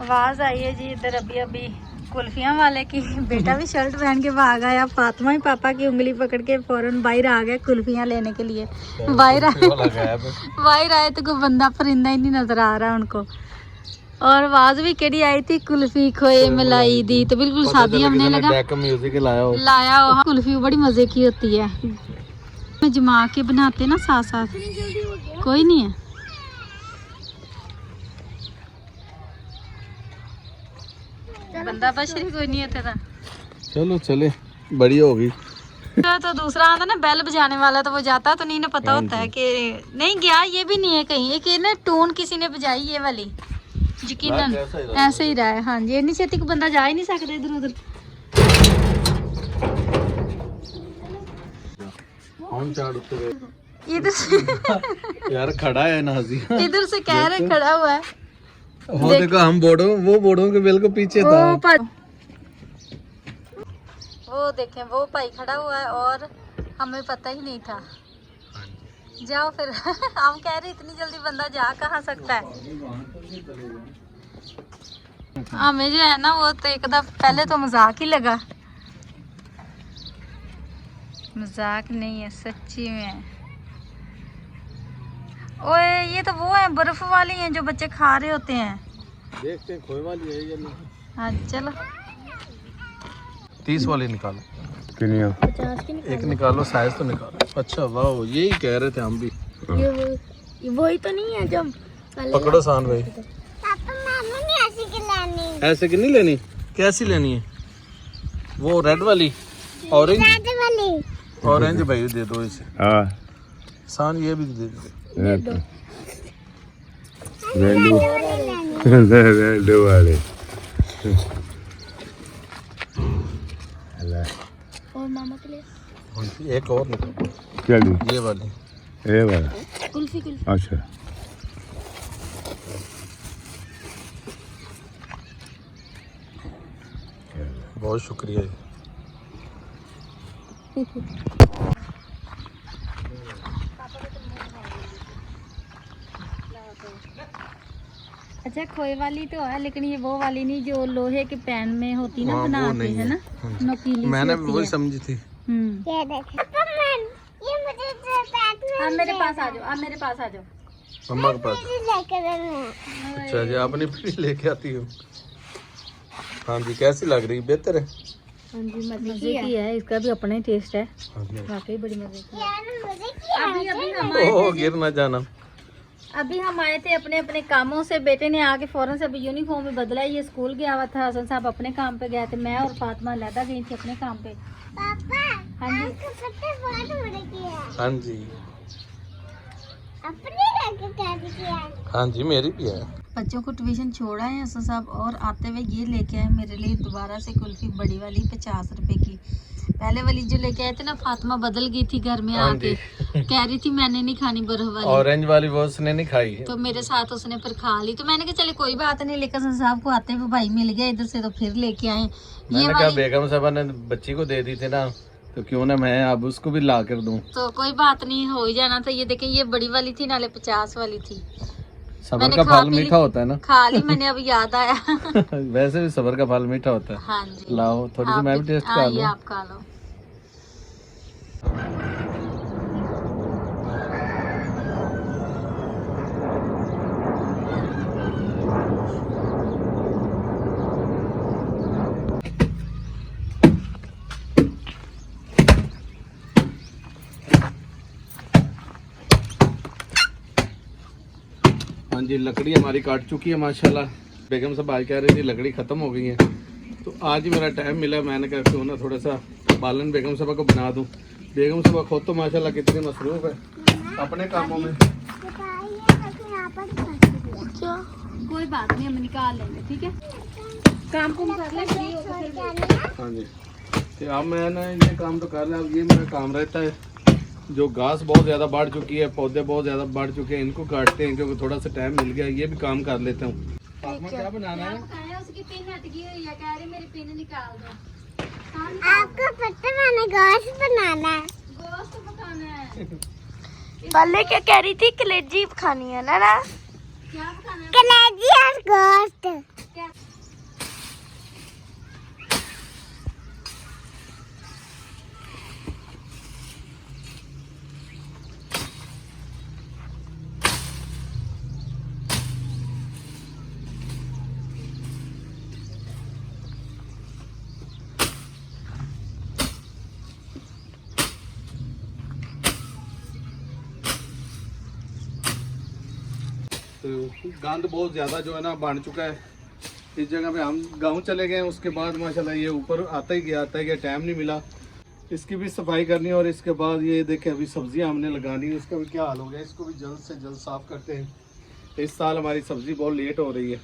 आवाज आई है जी इधर अभी अभी कुल्फियां वाले की। बेटा भी शर्ट पहन के भाग आया, फातिमा ही पापा की उंगली पकड़ के फौरन बाहर आ गए कुल्फियां लेने के लिए। बाहर आए तो कोई बंदा परिंदा ही नहीं नजर आ रहा उनको। और आवाज भी केड़ी आई थी, कुल्फी खोए मलाई दी, तो बिल्कुल शादी हमने लगा म्यूजिक लाया हो। कुल्फी बड़ी मजे की होती है, जमा के बनाते ना साथ साथ। कोई नहीं है, बंदा बशरी कोई नहीं है। चलो चले, बड़ी होगी। तो दूसरा आता ना बेल बजाने वाला, तो वो जाता तो नहीं ना पता होता है कि नहीं गया। ये भी नहीं है कहीं, एक ना टून किसी ने बजाई ये वाली, यकीनन ऐसे ही रहा है। हाँ जी, इतनी छेती को बंदा जा ही नहीं सकता इधर उधर। इधर से यार खड़ा है ना हजी, इधर से कह रहे खड़ा हुआ है। वो देखो हम बोर्डों के बिल्कुल पीछे था। वो देखें वो भाई खड़ा हुआ है और हमें पता ही नहीं था। जाओ फिर हम कह रहे इतनी जल्दी बंदा जा कहाँ सकता है। हमें जो है ना वो तो एक दफा पहले तो मजाक ही लगा, मजाक नहीं है सच्ची में। ओए ये तो वो है बर्फ वाली हैं जो बच्चे खा रहे होते हैं। देखते हैं खोए वाली है या नहीं। हाँ चलो 30 वाली निकालो। किनिया 50 की एक निकालो, साइज तो निकालो। अच्छा वाह, यही कह रहे थे हम भी। ये वही तो नहीं है जब पकड़ो सान भाई। ऐसे की नहीं लेनी, कैसी लेनी है? वो रेड वाली, ऑरेंज भाई दे दो इसे। हाँ सान ये भी दे दो। रेड वाले और मामा के लिए एक और निकालो। क्या ये वाली, ये वाला कुल्फी। अच्छा बहुत शुक्रिया। अच्छा खोए वाली तो है, लेकिन ये वो वाली नहीं जो लोहे के पैन में होती ना, हाँ, बना वो के नहीं है ना, नोकीली मैंने सी होती वही है। समझी थी। आप मेरे पास आ जाओ, आप मेरे पास आ जाओ। मम्मा के पास। अच्छा जी, आपने भी लेके आती हो। हाँ जी, कैसी लग रही? बेहतर है। हाँ जी मजे की है, इसका भी अपना ही टेस्ट है, वाकई बड़ी मजे की है। ओह गिर ना जाना। अभी हम आए थे अपने अपने कामों से, बेटे ने आके फौरन से अभी यूनिफॉर्म में बदला। ये स्कूल गया हुआ था, हसन साहब अपने काम पे गए थे, मैं और फातिमा लहदा गई थी अपने काम पे। पापा, हाँ जी हाँ जी हाँ जी मेरी भी है। बच्चों को ट्यूशन छोड़ा है हसन साहब, और आते हुए ये लेके आए मेरे लिए दोबारा से कुल्फी बड़ी वाली 50 रुपए की। पहले वाली जो लेके आए थे ना फातिमा बदल गई थी घर में आके, कह रही थी मैंने नहीं खानी बर्फ वाली, ऑरेंज वाली वो उसने नहीं खाई। तो मेरे साथ उसने फिर खा ली। तो मैंने कहा चले कोई बात नहीं, लेकिन हसन साहब को आते हुए भाई मिल गया इधर से, तो फिर लेके आए। मैंने कहा बेगम साहब ने बच्ची को दे दी थी ना, तो क्यों ना मैं अब उसको भी ला कर दूं। तो कोई बात नहीं, हो ही जाना था। ये देखें ये बड़ी वाली थी नाले 50 वाली थी। सबर का फल मीठा होता है ना। खा ली मैंने, अब याद आया। वैसे भी सबर का फल मीठा होता है। हाँ जी लाओ थोड़ी सी मैं भी टेस्ट कर लूं। आप खा लो। हाँ जी, लकड़ी हमारी काट चुकी है माशाल्लाह। बेगम साहब आज कह रही थी लकड़ी ख़त्म हो गई है, तो आज ही मेरा टाइम मिला। मैंने कहा क्यों ना थोड़ा सा बालन बेगम साहब को बना दूं। बेगम साहब खुद तो माशाल्लाह कितनी मसरूफ़ है अपने कामों में। क्या कोई बात नहीं, हम निकाल लेंगे, ठीक है। काम कुम कर ले, फ्री होकर फिर। हाँ जी, तो अब मैं ना ये काम तो कर लिया। अब ये मेरा काम रहता है, जो घास बहुत ज़्यादा बढ़ चुकी है, पौधे बहुत ज़्यादा बढ़ चुके हैं, इनको काटते हैं क्योंकि थोड़ा सा टाइम मिल गया। ये भी काम कर लेता हूँ। क्या बनाना है? उसकी पिन हट गई हुई है, कह रही मेरी पिन निकाल दो। आपको पता है मैंने गोश्त बनाना है। गोश्त पकाना है। पहले क्या कह रही थी, कलेजी खानी है ना? क्या पकाना है? कलेजी और गोश्त। कैसे गंद बहुत ज़्यादा जो है ना बढ़ चुका है। इस जगह पे हम गांव चले गए, उसके बाद माशाल्लाह ये ऊपर आता ही गया टाइम नहीं मिला। इसकी भी सफाई करनी है और इसके बाद ये देखें अभी सब्जियां हमने लगानी है, इसका भी क्या हाल हो गया, इसको भी जल्द से जल्द साफ़ करते हैं। इस साल हमारी सब्ज़ी बहुत लेट हो रही है।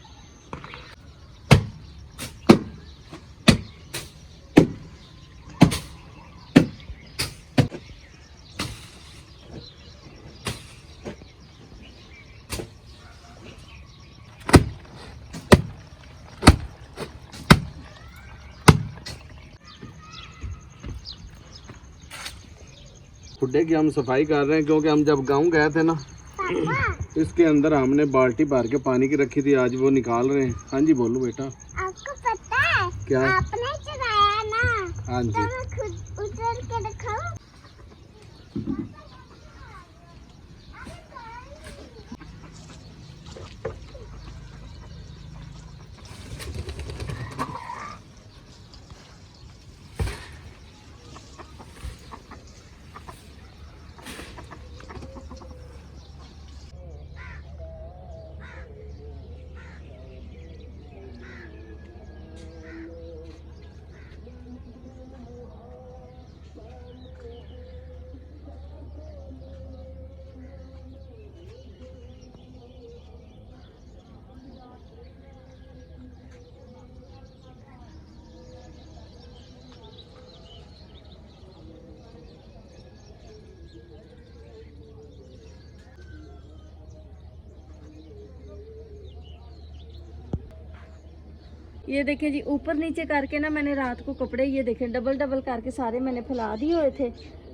खुड्डे की हम सफाई कर रहे हैं क्योंकि हम जब गांव गए थे ना, इसके अंदर हमने बाल्टी भर के पानी की रखी थी, आज वो निकाल रहे हैं। हाँ जी बोलो बेटा। आपको पता है क्या? आपने चलाया ना, हाँ जी। तो मैं खुद उतर के दिखाऊं? ये देखें जी, ऊपर नीचे करके ना मैंने रात को कपड़े ये देखें डबल डबल करके सारे मैंने फैला दिए हुए थे।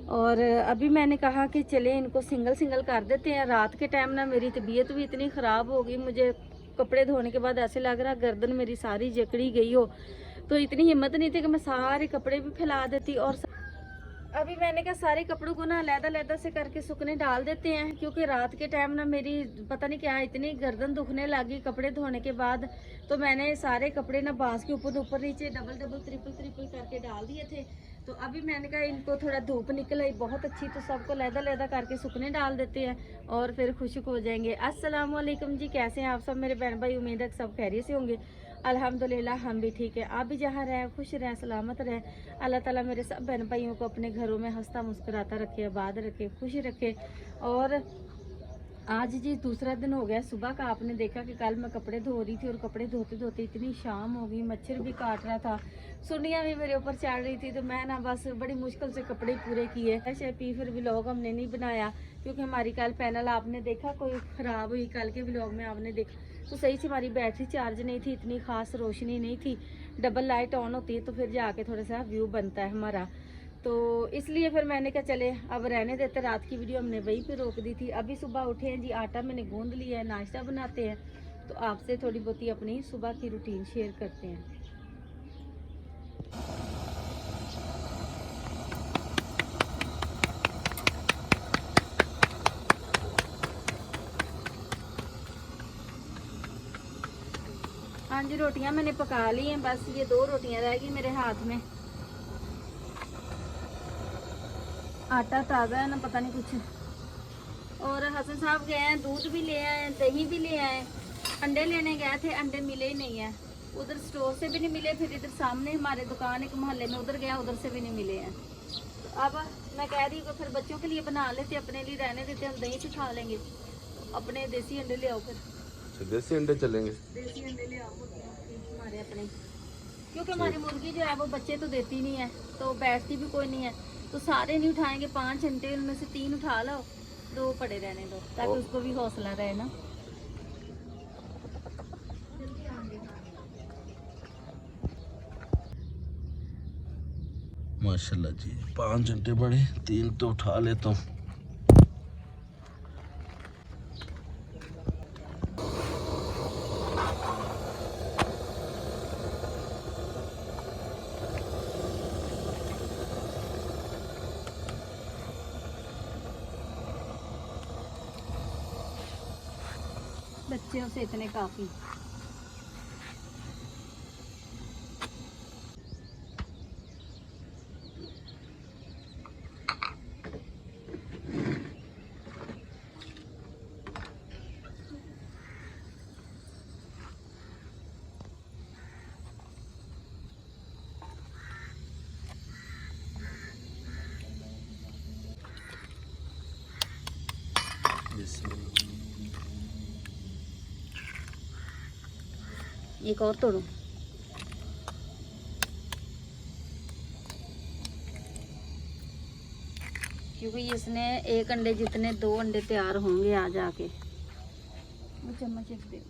और अभी मैंने कहा कि चले इनको सिंगल सिंगल कर देते हैं। रात के टाइम ना मेरी तबीयत भी इतनी ख़राब हो गई, मुझे कपड़े धोने के बाद ऐसे लग रहा गर्दन मेरी सारी जकड़ी गई हो, तो इतनी हिम्मत नहीं थी कि मैं सारे कपड़े भी फैला देती। और अभी मैंने कहा सारे कपड़ों को ना अलग-अलग से करके सूखने डाल देते हैं, क्योंकि रात के टाइम ना मेरी पता नहीं क्या इतनी गर्दन दुखने लगी कपड़े धोने के बाद। तो मैंने सारे कपड़े ना बांस के ऊपर नीचे डबल डबल ट्रिपल करके डाल दिए थे। तो अभी मैंने कहा इनको थोड़ा धूप निकल आई बहुत अच्छी, तो सबको लहदा करके सूखने डाल देते हैं और फिर खुशक हो जाएंगे। अस्सलाम वालेकुम जी, कैसे हैं आप सब मेरे बहन भाई? उम्मीद है सब खैरियत से होंगे। अल्हम्दुलिल्लाह हम भी ठीक है। आप भी जहाँ रहें खुश रहें सलामत रहें। अल्लाह ताला मेरे सब बहन भाइयों को अपने घरों में हंसता मुस्कुराता रखे, आबाद रखे, खुश रखे। और आज जी दूसरा दिन हो गया सुबह का। आपने देखा कि कल मैं कपड़े धो रही थी और कपड़े धोते धोते इतनी शाम हो गई, मच्छर भी काट रहा था, सुंडियाँ भी मेरे ऊपर चढ़ रही थी। तो मैं ना बस बड़ी मुश्किल से कपड़े पूरे किए। ऐसे पी फिर व्लॉग हमने नहीं बनाया क्योंकि हमारी कल पैनल आपने देखा कोई ख़राब हुई। कल के व्लॉग में आपने देखा तो सही से हमारी बैटरी चार्ज नहीं थी, इतनी ख़ास रोशनी नहीं थी। डबल लाइट ऑन होती है तो फिर जाके थोड़ा सा व्यू बनता है हमारा, तो इसलिए फिर मैंने कहा चले अब रहने देते। रात की वीडियो हमने वहीं पे रोक दी थी। अभी सुबह उठे हैं जी, आटा मैंने गूंद लिया है, नाश्ता बनाते हैं। तो आपसे थोड़ी बहुती अपनी सुबह की रूटीन शेयर करते हैं। हाँ जी, रोटियां मैंने पका ली हैं, बस ये 2 रोटियां रह गई मेरे हाथ में। आटा ताज़ा है ना, पता नहीं कुछ। और हसन साहब गए हैं, दूध भी ले आए, दही भी ले आए। अंडे लेने गए थे, अंडे मिले ही नहीं है। उधर स्टोर से भी नहीं मिले, फिर इधर सामने हमारे दुकान एक मोहल्ले में उधर गया, उधर से भी नहीं मिले हैं। तो अब मैं कह रही हूँ फिर बच्चों के लिए बना लेते, अपने लिए रहने देते, हम दही से खा लेंगे। अपने देसी अंडे ले आओ फिर। देसी अंडे चलेंगे, देसी अंडे ले आओ हमारे अपने, क्योंकि हमारी मुर्गी जो है वो बच्चे तो देती नहीं है, तो बैठती भी कोई नहीं है। तो सारे नहीं उठाएंगे, 5 घंटे उनमें से 3 उठा लो, 2 पड़े रहने दो ताकि उसको भी हौसला रहे ना। माशाल्लाह जी 5 घंटे बड़े, 3 तो उठा लेता हूँ। बच्चों से इतने काफ़ी। एक और तोड़ो। क्योंकि इसने एक अंडे जितने 2 अंडे तैयार होंगे आज आके। वो चम्मच एक दे।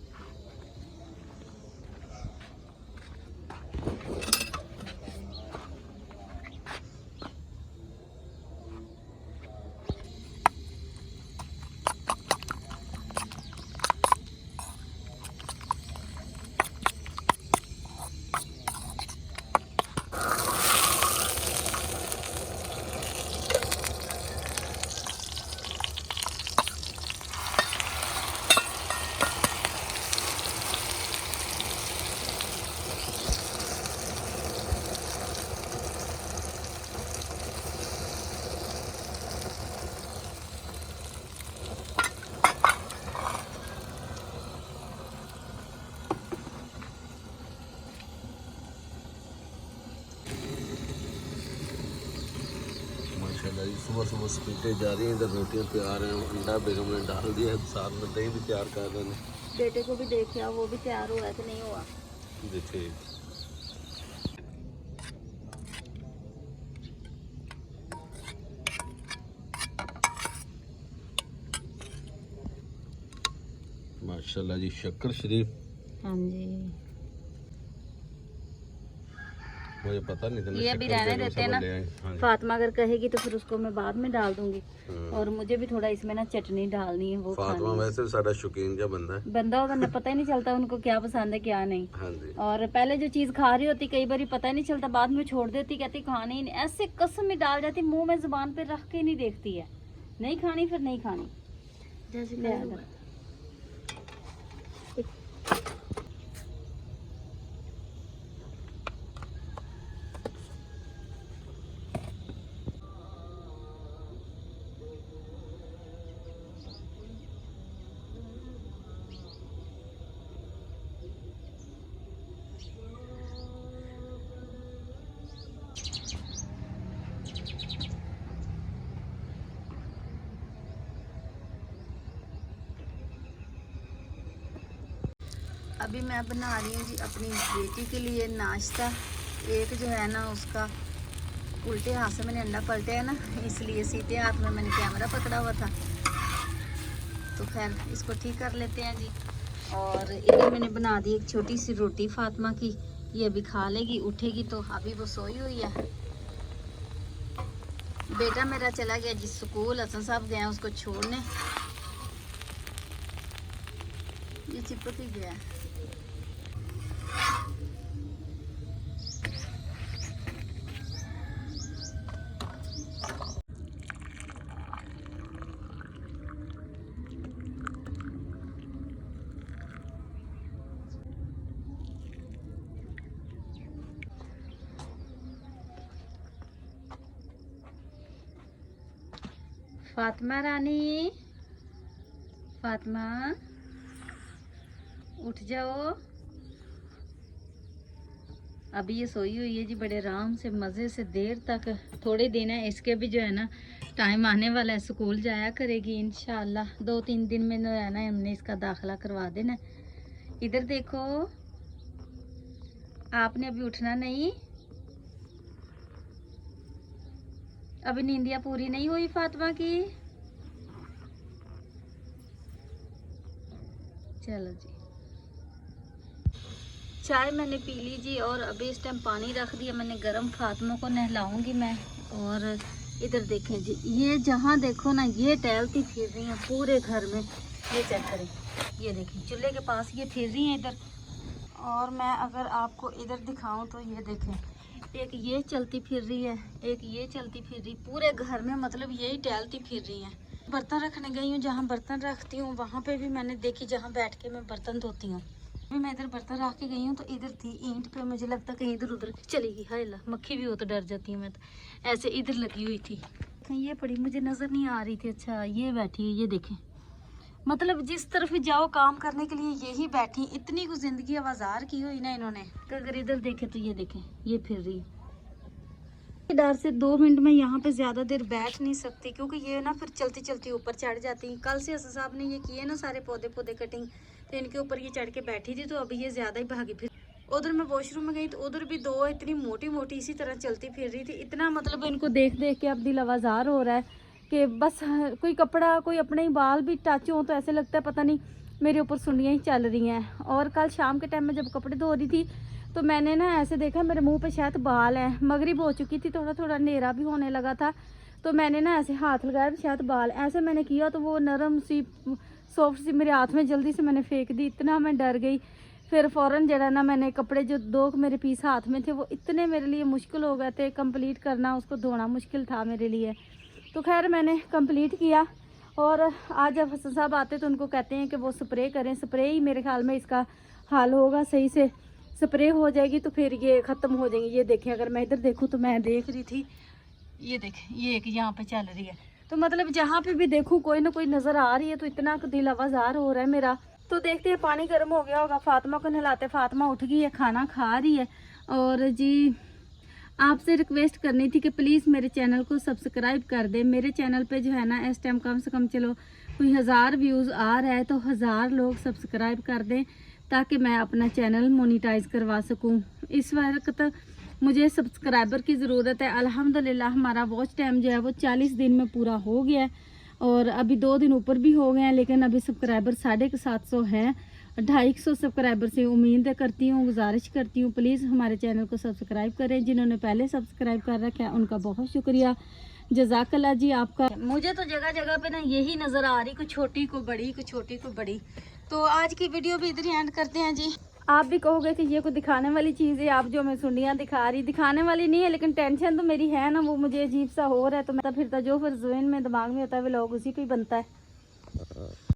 माशाल्लाह जी सुबह सुबह स्पीटें जा रही हैं, इधर रोटियां तैयार हैं, अंडा बेगम ने डाल दिया है, साथ में दही भी तैयार कर रहे हैं। बेटे को भी देखिए वो भी तैयार हुआ है कि नहीं हुआ। देखिए माशाल्लाह जी शक्कर शरीफ। हाँ जी मुझे पता नहीं था ये अभी रहने देते हैं ना। फातिमा अगर कहेगी तो फिर उसको मैं बाद में डाल दूंगी। और मुझे भी थोड़ा इसमें ना चटनी डालनी है, वो फातिमा वैसे भी सारा शौकीन जा बंदा है। बंदा होगा ना, पता ही नहीं चलता उनको क्या पसंद है क्या नहीं। हाँ जी। और पहले जो चीज खा रही होती कई बार पता ही नहीं चलता, बाद में छोड़ देती, कहती खानी ही नहीं, ऐसे कसम में डाल जाती, मुंह में जुबान पे रख के नहीं देखती है, नहीं खानी फिर नहीं खानी। जैसे अभी मैं बना रही हूँ जी अपनी बेटी के लिए नाश्ता। एक जो है ना उसका उल्टे हाथ से मैंने अंडा पलटे है ना, इसलिए सीधे हाथ में मैंने कैमरा पकड़ा हुआ था। तो खैर इसको ठीक कर लेते हैं जी। और इधर मैंने बना दी एक छोटी सी रोटी फातिमा की, ये अभी खा लेगी, उठेगी तो अभी वो सोई हुई है। बेटा मेरा चला गया जी स्कूल, हसन साहब गए उसको छोड़ने। ये चिपक ही गया। फातिमा रानी, फातिमा उठ जाओ। अभी ये सोई हुई है जी बड़े आराम से मज़े से देर तक। थोड़े दिन है इसके भी जो है ना टाइम आने वाला है, स्कूल जाया करेगी इंशाल्लाह। 2-3 दिन में जो है ना हमने इसका दाखिला करवा देना। इधर देखो, आपने अभी उठना नहीं, अभी नींदिया पूरी नहीं हुई फातिमा की। चलो जी, चाय मैंने पी ली जी। और अभी इस टाइम पानी रख दिया मैंने गरम, फातिमा को नहलाऊंगी मैं। और इधर देखें जी, ये जहाँ देखो ना ये टहलती फिर रही हैं पूरे घर में। ये चेक करें, ये देखें चूल्हे के पास ये फिर रही हैं इधर। और मैं अगर आपको इधर दिखाऊं तो ये देखें, एक ये चलती फिर रही है, एक ये चलती फिर रही, पूरे घर में मतलब यही टहलती फिर रही हैं। बर्तन रखने गई हूँ, जहाँ बर्तन रखती हूँ वहाँ पे भी मैंने देखी, जहाँ बैठ के मैं बर्तन धोती हूँ। अभी मैं इधर बर्तन रख के गई हूँ तो इधर थी ईंट पे, मुझे लगता कहीं इधर उधर चली गई। हाय अल्लाह, मक्खी भी हो तो डर जाती हूँ मैं तो। ऐसे इधर लगी हुई थी, कहीं ये पड़ी मुझे नज़र नहीं आ रही थी। अच्छा ये बैठी है, ये देखें, मतलब जिस तरफ भी जाओ काम करने के लिए यही बैठी। इतनी कुछ ज़िंदगी आवाज़ार की हुई ना इन्होंने। अगर इधर देखें तो ये देखें ये फिर रही। डर से 2 मिनट में यहाँ पे ज़्यादा देर बैठ नहीं सकती, क्योंकि ये ना फिर चलती चलती ऊपर चढ़ जाती। कल से हसन साहब ने ये किए ना सारे पौधे कटिंग, तो इनके ऊपर ये चढ़ के बैठी थी, तो अभी ये ज़्यादा ही भागी फिर। उधर मैं वॉशरूम में गई तो उधर भी दो इतनी मोटी मोटी इसी तरह चलती फिर रही थी। इतना मतलब इनको देख देख के अब दिल आवाज़ार हो रहा है कि बस कोई कपड़ा, कोई अपने ही बाल भी टच हो तो ऐसे लगता है पता नहीं मेरे ऊपर सुंडियाँ ही चल रही हैं। और कल शाम के टाइम में जब कपड़े धो रही थी तो मैंने ना ऐसे देखा मेरे मुंह पे शायद बाल हैं। मगरिब हो चुकी थी, थोड़ा थोड़ा अंधेरा भी होने लगा था, तो मैंने ना ऐसे हाथ लगाया शायद बाल, ऐसे मैंने किया तो वो नरम सी सॉफ्ट सी मेरे हाथ में जल्दी से मैंने फेंक दी। इतना मैं डर गई। फिर फ़ौरन जरा ना मैंने कपड़े जो दो मेरे पीस हाथ में थे वो इतने मेरे लिए मुश्किल हो गए थे, कंप्लीट करना उसको धोना मुश्किल था मेरे लिए। तो खैर मैंने कंप्लीट किया। और आज जब हसन साहब आते तो उनको कहते हैं कि वो स्प्रे करें, स्प्रे ही मेरे ख्याल में इसका हाल होगा, सही से स्प्रे हो जाएगी तो फिर ये ख़त्म हो जाएंगी। ये देखें, अगर मैं इधर देखूँ तो मैं देख रही थी, ये देखें ये एक यहाँ पे चल रही है। तो मतलब जहाँ पे भी देखूँ कोई ना कोई नज़र आ रही है, तो इतना दिल आवाज़ार हो रहा है मेरा। तो देखते हैं, पानी गर्म हो गया होगा, फातिमा को नहलाते। फातिमा उठ गई है, खाना खा रही है। और जी आपसे रिक्वेस्ट करनी थी कि प्लीज़ मेरे चैनल को सब्सक्राइब कर दें। मेरे चैनल पे जो है ना इस टाइम कम से कम चलो कोई 1000 व्यूज़ आ रहा है, तो 1000 लोग सब्सक्राइब कर दें ताकि मैं अपना चैनल मोनेटाइज करवा सकूं। इस वक्त मुझे सब्सक्राइबर की ज़रूरत है। अल्हम्दुलिल्लाह हमारा वॉच टाइम जो है वो 40 दिन में पूरा हो गया है, और अभी 2 दिन ऊपर भी हो गए हैं, लेकिन अभी सब्सक्राइबर 750 है। 250 सब्सक्राइबर से उम्मीद करती हूँ, गुजारिश करती हूँ प्लीज़ हमारे चैनल को सब्सक्राइब करें। जिन्होंने पहले सब्सक्राइब कर रखा है उनका बहुत शुक्रिया, जज़ाकल्लाह जी आपका। मुझे तो जगह जगह पे ना यही नज़र आ रही, कुछ छोटी को बड़ी, कुछ छोटी को बड़ी। तो आज की वीडियो भी इधर ही एंड करते हैं जी। आप भी कहोगे कि ये कोई दिखाने वाली चीज़ है, आप जो मैं सुंडियाँ दिखा रही, दिखाने वाली नहीं है, लेकिन टेंशन तो मेरी है ना, वो मुझे अजीब सा हो रहा है। तो मैं फिर जो फिर ज़हन में दिमाग में होता है वो लोग उसी पे ही बनता है।